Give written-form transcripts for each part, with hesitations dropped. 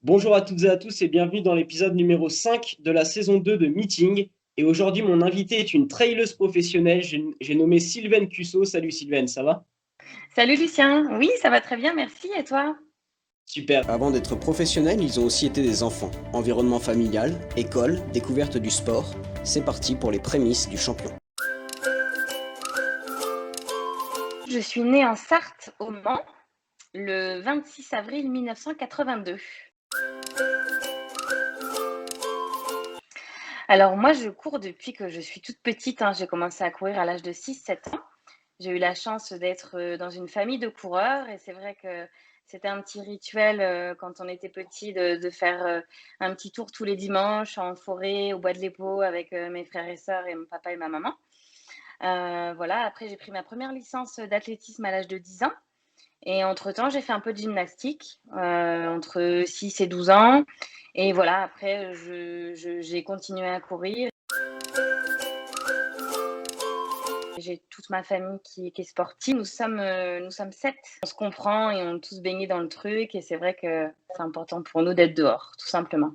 Bonjour à toutes et à tous et bienvenue dans l'épisode numéro 5 de la saison 2 de Meeting. Et aujourd'hui, mon invité est une traileuse professionnelle. J'ai nommé Sylvaine Cusso. Salut Sylvaine, ça va? Salut Lucien, oui ça va très bien, merci et toi? Super. Avant d'être professionnels, ils ont aussi été des enfants. Environnement familial, école, découverte du sport. C'est parti pour les prémices du champion. Je suis née en Sarthe au Mans le 26 avril 1982. Alors moi je cours depuis que je suis toute petite, hein. J'ai commencé à courir à l'âge de 6-7 ans. J'ai eu la chance d'être dans une famille de coureurs et c'est vrai que c'était un petit rituel quand on était petit de faire un petit tour tous les dimanches en forêt, au bois de l'Épau avec mes frères et sœurs et mon papa et ma maman. Voilà, après j'ai pris ma première licence d'athlétisme à l'âge de 10 ans et entre-temps, j'ai fait un peu de gymnastique, entre 6 et 12 ans et voilà, après j'ai continué à courir. J'ai toute ma famille qui est sportive. Nous sommes 7. On se comprend et on a tous baigné dans le truc et c'est vrai que c'est important pour nous d'être dehors, tout simplement.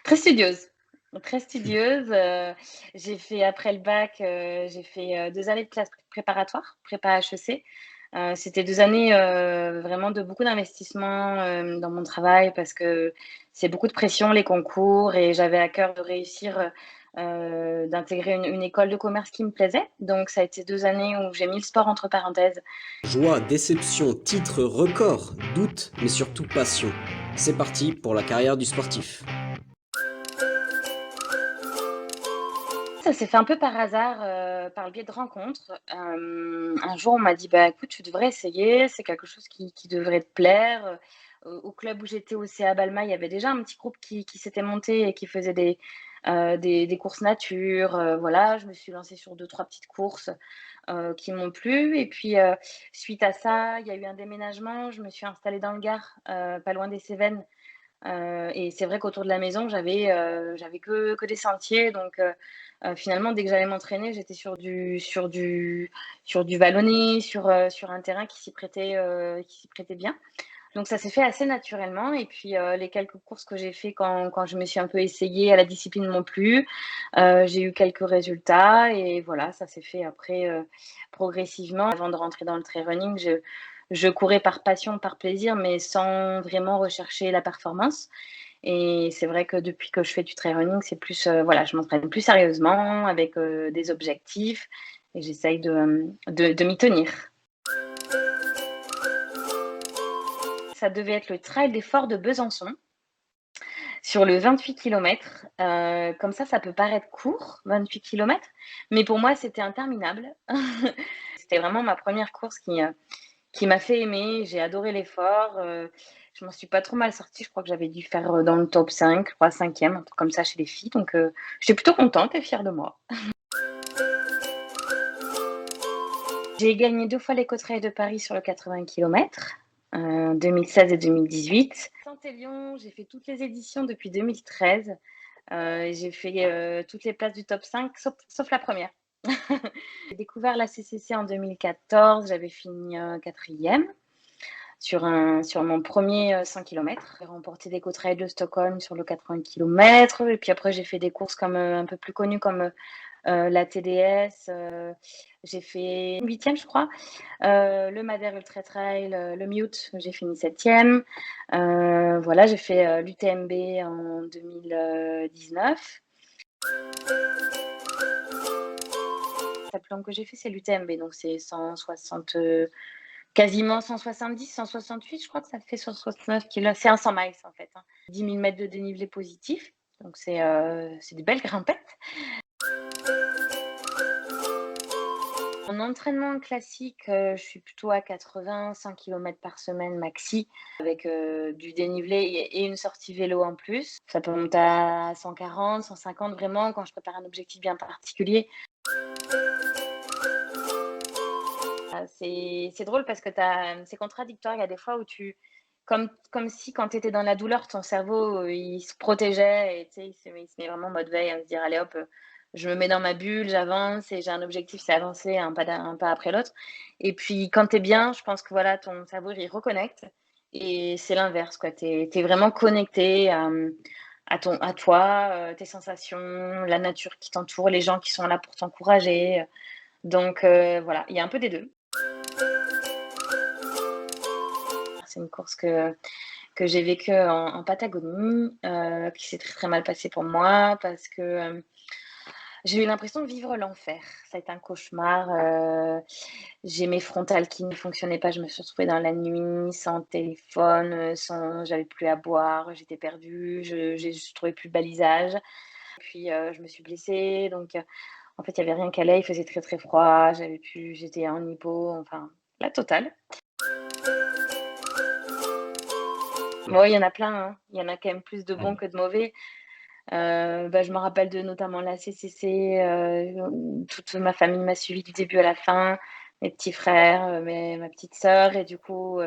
Très studieuse, très studieuse, j'ai fait après le bac, j'ai fait, 2 années de classe préparatoire, prépa HEC. C'était 2 années, vraiment de beaucoup d'investissement, dans mon travail parce que c'est beaucoup de pression, les concours et j'avais à cœur de réussir, d'intégrer une école de commerce qui me plaisait. Donc ça a été 2 années où j'ai mis le sport entre parenthèses. Joie, déception, titre, record, doute, mais surtout passion. C'est parti pour la carrière du sportif. Ça s'est fait un peu par hasard, par le biais de rencontres. Un jour, on m'a dit: «Bah, écoute, tu devrais essayer, c'est quelque chose qui devrait te plaire». Au club où j'étais au CA Balma, il y avait déjà un petit groupe qui s'était monté et qui faisait des courses nature, voilà. Je me suis lancée sur deux trois petites courses, qui m'ont plu et puis, suite à ça, il y a eu un déménagement. Je me suis installée dans le Gard, pas loin des Cévennes. Et c'est vrai qu'autour de la maison, j'avais que des sentiers donc finalement, dès que j'allais m'entraîner, j'étais sur du vallonné, sur un terrain qui s'y prêtait bien. Donc ça s'est fait assez naturellement et puis, les quelques courses que j'ai fait quand je me suis un peu essayée à la discipline m'ont plu. J'ai eu quelques résultats et voilà, ça s'est fait après, progressivement. Avant de rentrer dans le trail running, je courais par passion, par plaisir, mais sans vraiment rechercher la performance et c'est vrai que depuis que je fais du trail running, c'est plus, voilà, je m'entraîne plus sérieusement avec, des objectifs et j'essaye de m'y tenir. Ça devait être le trail des Forts de Besançon sur le 28 kilomètres. Comme ça peut paraître court, 28 kilomètres, mais pour moi, c'était interminable. C'était vraiment ma première course qui m'a fait aimer. J'ai adoré l'effort. Je m'en suis pas trop mal sortie. Je crois que j'avais dû faire dans le top 5, je crois 5e, un truc comme ça chez les filles. Donc, j'étais plutôt contente et fière de moi. J'ai gagné 2 fois l'Éco-Trail de Paris sur le 80 kilomètres, 2016 et 2018. Saint-Élion, j'ai fait toutes les éditions depuis 2013. J'ai fait toutes les places du top 5, sauf la première. J'ai découvert la CCC en 2014, j'avais fini quatrième sur mon premier 100 km. J'ai remporté des trail de Stockholm sur le 80 km. Et puis après, j'ai fait des courses comme, un peu plus connues comme la TDS. J'ai fait 8e, je crois. Le Madère Ultra Trail, le Mute, j'ai fini 7e. Voilà, j'ai fait l'UTMB en 2019. La plus longue que j'ai fait, c'est l'UTMB, donc c'est 160, quasiment 170, 168, je crois que ça fait 169 km. C'est un 100 miles en fait, hein. 10 000 mètres de dénivelé positif, donc c'est des belles grimpettes. En entraînement classique, je suis plutôt à 80-100 km par semaine maxi, avec du dénivelé et une sortie vélo en plus. Ça peut monter à 140, 150 vraiment quand je prépare un objectif bien particulier. C'est drôle parce que c'est contradictoire. Il y a des fois où comme si quand tu étais dans la douleur, ton cerveau, il se protégeait et tu sais, il se met vraiment en mode veille à se dire: «Allez hop, je me mets dans ma bulle, j'avance et j'ai un objectif, c'est avancer un pas après l'autre. Et puis quand tu es bien, je pense que voilà, ton cerveau, il reconnecte et c'est l'inverse, quoi. Tu es vraiment connecté à toi, tes sensations, la nature qui t'entoure, les gens qui sont là pour t'encourager. Donc voilà, il y a un peu des 2. C'est une course que j'ai vécue en Patagonie, qui s'est très, très mal passée pour moi parce que, j'ai eu l'impression de vivre l'enfer. Ça a été un cauchemar, j'ai mes frontales qui ne fonctionnaient pas. Je me suis retrouvée dans la nuit, sans téléphone, sans j'avais plus à boire, j'étais perdue, je trouvais plus le balisage. Puis, je me suis blessée, donc en fait, il y avait rien qui allait, il faisait très, très froid, j'étais en hypo, enfin, la totale. Bon, il y en a plein, hein. Il y en a quand même plus de bons que de mauvais. Je me rappelle de notamment la CCC, toute ma famille m'a suivie du début à la fin, mes petits frères, ma petite sœur et du coup,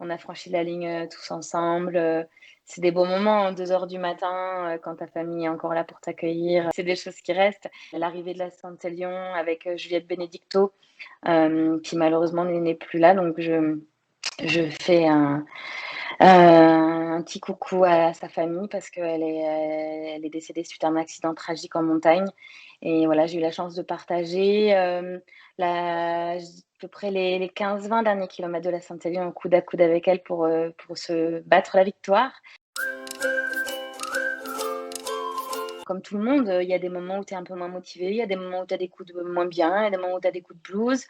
on a franchi la ligne, tous ensemble, c'est des beaux moments, hein, 2 heures du matin, quand ta famille est encore là pour t'accueillir, c'est des choses qui restent. L'arrivée de la Saint-Élion avec, Juliette Benedicto, qui malheureusement n'est plus là, donc je fais un petit coucou à sa famille parce elle est décédée suite à un accident tragique en montagne et voilà, j'ai eu la chance de partager, la à peu près les 15-20 derniers kilomètres de la Sainte-Élion coude à coude avec elle pour se battre la victoire. Comme tout le monde, il y a des moments où tu es un peu moins motivé, il y a des moments où tu as des coups de moins bien, il y a des moments où tu as des coups de blues.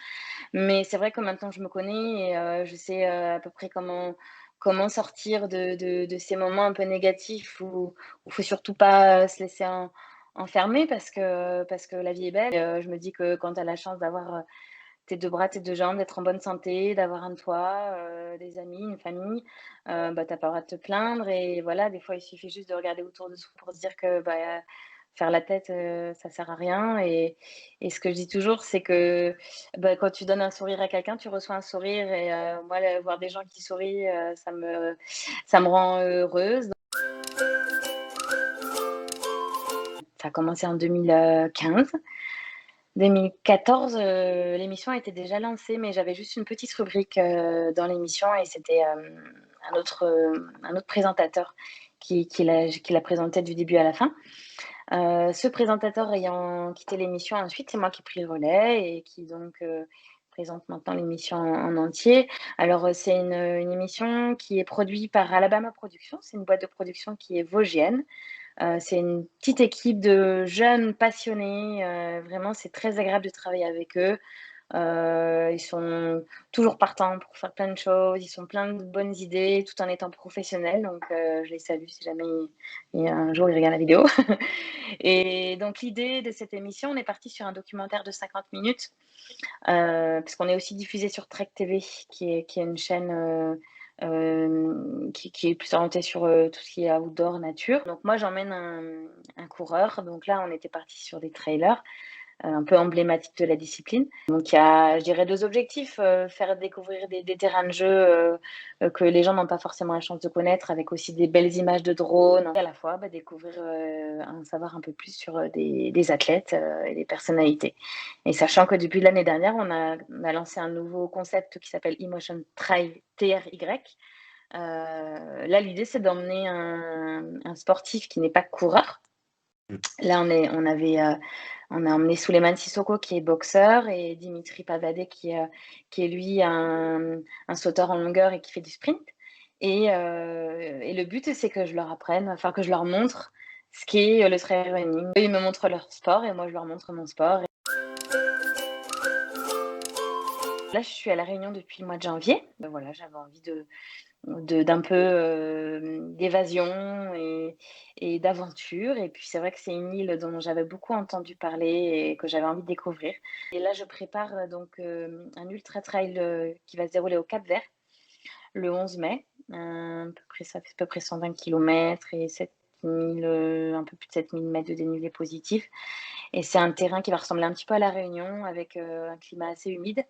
Mais c'est vrai que maintenant je me connais et je sais, à peu près comment sortir de ces moments un peu négatifs où faut surtout pas, se laisser enfermer parce que la vie est belle. Je me dis que quand tu as la chance d'avoir, tes 2 bras, tes 2 jambes, d'être en bonne santé, d'avoir un toit, des amis, une famille, tu as pas le droit de te plaindre et voilà, des fois, il suffit juste de regarder autour de soi pour se dire que, faire la tête, ça sert à rien et ce que je dis toujours, c'est que, quand tu donnes un sourire à quelqu'un, tu reçois un sourire et moi, voir des gens qui sourient, ça me rend heureuse. Ça a commencé en 2015. 2014, l'émission était déjà lancée, mais j'avais juste une petite rubrique, dans l'émission et c'était, un autre présentateur qui la présentait du début à la fin. Ce présentateur ayant quitté l'émission ensuite, c'est moi qui ai pris le relais et qui donc, présente maintenant l'émission en entier. Alors, c'est une émission qui est produite par Alabama Productions. C'est une boîte de production qui est vosgienne. C'est une petite équipe de jeunes passionnés, vraiment c'est très agréable de travailler avec eux. Ils sont toujours partants pour faire plein de choses, ils ont plein de bonnes idées tout en étant professionnels donc je les salue si jamais un jour ils regardent la vidéo. Et donc l'idée de cette émission, on est parti sur un documentaire de 50 minutes, puisqu'on est aussi diffusé sur Trek TV qui est une chaîne, qui est plus orientée sur, tout ce qui est outdoor, nature. Donc moi j'emmène un coureur, donc là on était parti sur des trailers, un peu emblématique de la discipline. Donc il y a, je dirais, 2 objectifs, faire découvrir des terrains de jeu, que les gens n'ont pas forcément la chance de connaître, avec aussi des belles images de drones et à la fois, découvrir, en savoir un peu plus sur, des athlètes, et des personnalités. Et sachant que depuis l'année dernière, on a lancé un nouveau concept qui s'appelle Emotion Trail TRY. Là, l'idée, c'est d'emmener un sportif qui n'est pas coureur. Là, on a emmené Souleymane Sissoko qui est boxeur et Dimitri Pavadé qui est lui un sauteur en longueur et qui fait du sprint. Et le but, c'est que je leur apprenne, enfin que je leur montre ce qu'est le trail running. Eux, ils me montrent leur sport et moi, je leur montre mon sport. Là, je suis à La Réunion depuis le mois de janvier. Voilà, j'avais envie d'un peu, d'évasion et d'aventure et puis c'est vrai que c'est une île dont j'avais beaucoup entendu parler et que j'avais envie de découvrir et là je prépare, donc, un ultra trail, qui va se dérouler au Cap-Vert le 11 mai. À peu près ça fait à peu près 120 kilomètres et 7 000, un peu plus de 7 000 mètres de dénivelé positif et c'est un terrain qui va ressembler un petit peu à La Réunion avec, un climat assez humide.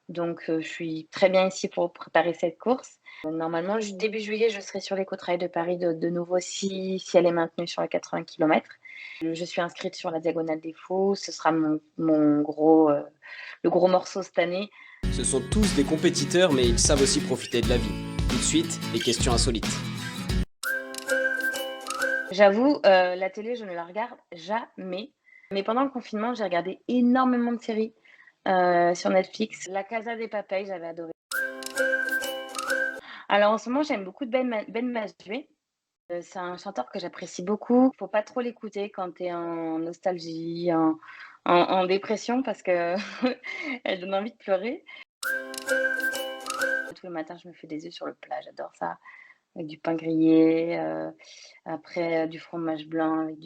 Donc, je suis très bien ici pour préparer cette course. Normalement, début juillet, je serai sur l'éco-trail de Paris de nouveau si elle est maintenue sur les 80 kilomètres. Je suis inscrite sur la Diagonale des Fous. Ce sera le gros morceau cette année. Ce sont tous des compétiteurs, mais ils savent aussi profiter de la vie. Tout de suite, les questions insolites. J'avoue, la télé, je ne la regarde jamais. Mais pendant le confinement, j'ai regardé énormément de séries sur Netflix. La Casa de Papel, j'avais adoré. Alors en ce moment, j'aime beaucoup Ben Mazoué. C'est un chanteur que j'apprécie beaucoup. Faut pas trop l'écouter quand tu es en nostalgie, en dépression parce que elle donne envie de pleurer. Tous les matins, je me fais des œufs sur le plat, j'adore ça. Avec du pain grillé, après du fromage blanc avec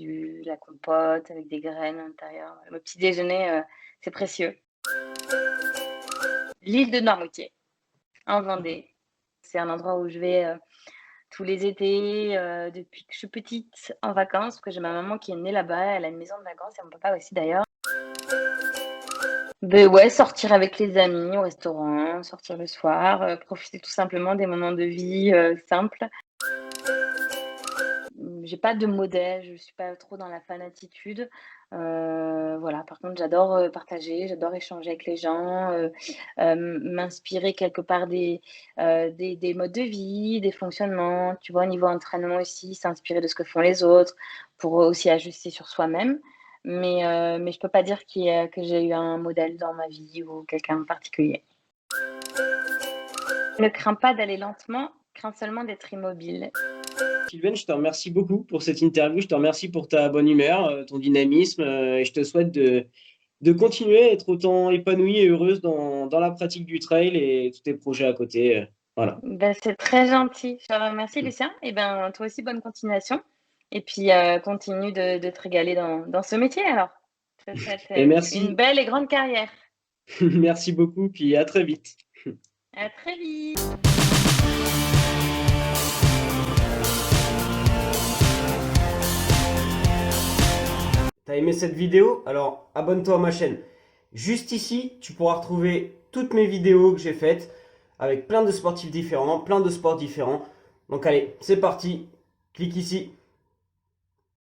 la compote, avec des graines à l'intérieur. Le petit déjeuner, c'est précieux. L'île de Noirmoutier, en Vendée. C'est un endroit où je vais tous les étés depuis que je suis petite en vacances, parce que j'ai ma maman qui est née là-bas, elle a une maison de vacances et mon papa aussi d'ailleurs. Ben ouais, sortir avec les amis au restaurant, sortir le soir, profiter tout simplement des moments de vie simples. J'ai pas de modèle, je suis pas trop dans la fanatitude. Voilà, par contre, j'adore partager, j'adore échanger avec les gens, m'inspirer quelque part des modes de vie, des fonctionnements. Tu vois, au niveau entraînement aussi, s'inspirer de ce que font les autres pour aussi ajuster sur soi-même. Mais je peux pas dire que j'ai eu un modèle dans ma vie ou quelqu'un en particulier. Ne crains pas d'aller lentement, crains seulement d'être immobile. Sylvaine, je te remercie beaucoup pour cette interview. Je te remercie pour ta bonne humeur, ton dynamisme, et je te souhaite de continuer à être autant épanouie et heureuse dans la pratique du trail et tous tes projets à côté. Voilà. Ben, c'est très gentil. Je te remercie, Lucien. Et ben, toi aussi, bonne continuation. Et puis, continue de te régaler dans ce métier alors. Je te souhaite Et une merci, belle et grande carrière. merci beaucoup, puis à très vite. À très vite. T'as aimé cette vidéo? Alors abonne-toi à ma chaîne. Juste ici, tu pourras retrouver toutes mes vidéos que j'ai faites avec plein de sportifs différents, plein de sports différents. Donc allez, c'est parti, clique ici.